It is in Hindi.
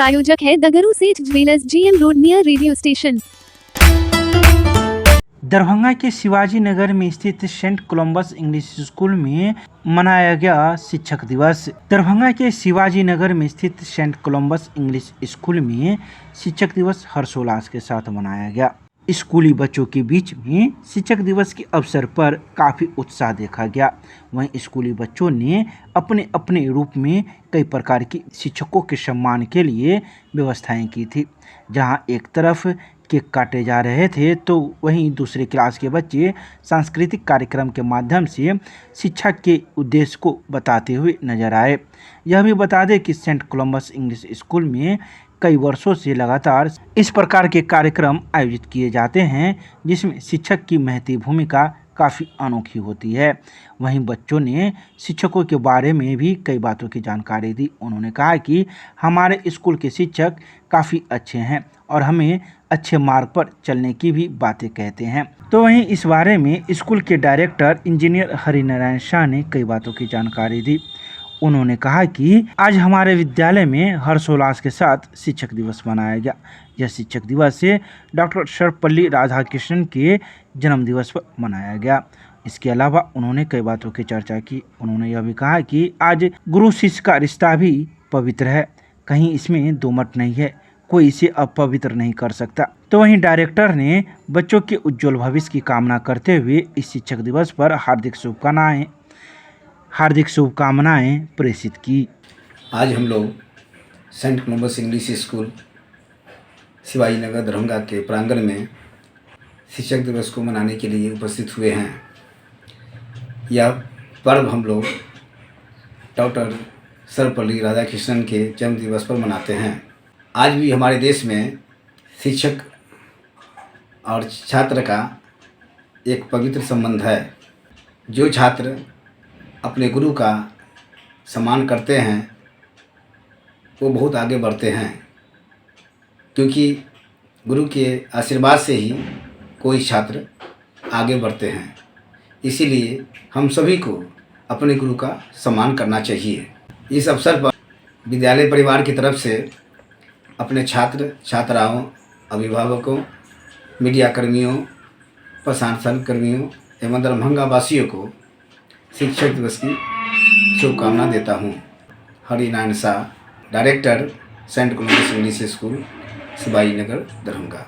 प्रायोजक है द गुरु सेठ jewellers, GM road, near radio station. Darbhanga के शिवाजी नगर में स्थित सेंट कोलंबस इंग्लिश स्कूल में मनाया गया शिक्षक दिवस। दरभंगा के शिवाजी नगर में स्थित सेंट कोलंबस इंग्लिश स्कूल में शिक्षक दिवस हर्षोल्लास के साथ मनाया गया। स्कूली बच्चों के बीच में शिक्षक दिवस के अवसर पर काफ़ी उत्साह देखा गया। वहीं स्कूली बच्चों ने अपने अपने रूप में कई प्रकार की शिक्षकों के सम्मान के लिए व्यवस्थाएं की थी। जहां एक तरफ केक काटे जा रहे थे तो वहीं दूसरे क्लास के बच्चे सांस्कृतिक कार्यक्रम के माध्यम से शिक्षा के उद्देश्य को बताते हुए नजर आए। यह भी बता दें कि सेंट कोलंबस इंग्लिश स्कूल में कई वर्षों से लगातार इस प्रकार के कार्यक्रम आयोजित किए जाते हैं, जिसमें शिक्षक की महती भूमिका काफ़ी अनोखी होती है। वहीं बच्चों ने शिक्षकों के बारे में भी कई बातों की जानकारी दी। उन्होंने कहा कि हमारे स्कूल के शिक्षक काफ़ी अच्छे हैं और हमें अच्छे मार्ग पर चलने की भी बातें कहते हैं। तो वहीं इस बारे में स्कूल के डायरेक्टर इंजीनियर हरिनारायण शाह ने कई बातों की जानकारी दी। उन्होंने कहा कि आज हमारे विद्यालय में हर्षोल्लास के साथ शिक्षक दिवस मनाया गया। यह शिक्षक दिवस से डॉक्टर सर्वपल्ली राधाकृष्णन के जन्म दिवस पर मनाया गया। इसके अलावा उन्होंने कई बातों की चर्चा की। उन्होंने यह भी कहा कि आज गुरु शिष्य का रिश्ता भी पवित्र है, कहीं इसमें दो मत नहीं है, कोई इसे अपवित्र नहीं कर सकता। तो वहीं डायरेक्टर ने बच्चों के उज्जवल भविष्य की कामना करते हुए इस शिक्षक दिवस पर हार्दिक शुभकामनाएं प्रेषित की। आज हम लोग saint Columbus English school Shivaji Nagar Darbhanga के प्रांगण में शिक्षक दिवस को मनाने के लिए उपस्थित हुए हैं। यह पर्व हम लोग डॉक्टर सर्वपल्ली राधाकृष्णन के जन्म दिवस पर मनाते हैं। आज भी हमारे देश में शिक्षक और छात्र का एक पवित्र संबंध है। जो छात्र अपने गुरु का सम्मान करते हैं वो बहुत आगे बढ़ते हैं, क्योंकि गुरु के आशीर्वाद से ही कोई छात्र आगे बढ़ते हैं। इसीलिए हम सभी को अपने गुरु का सम्मान करना चाहिए। इस अवसर पर विद्यालय परिवार की तरफ से अपने छात्र छात्राओं, अभिभावकों, मीडिया कर्मियों, प्रशासन कर्मियों एवं दरभंगा वासियों को शिक्षक दिवस की शुभकामना देता हूँ। Harinarayan Shah, director saint Columbus English school Shivaji Nagar Darbhanga.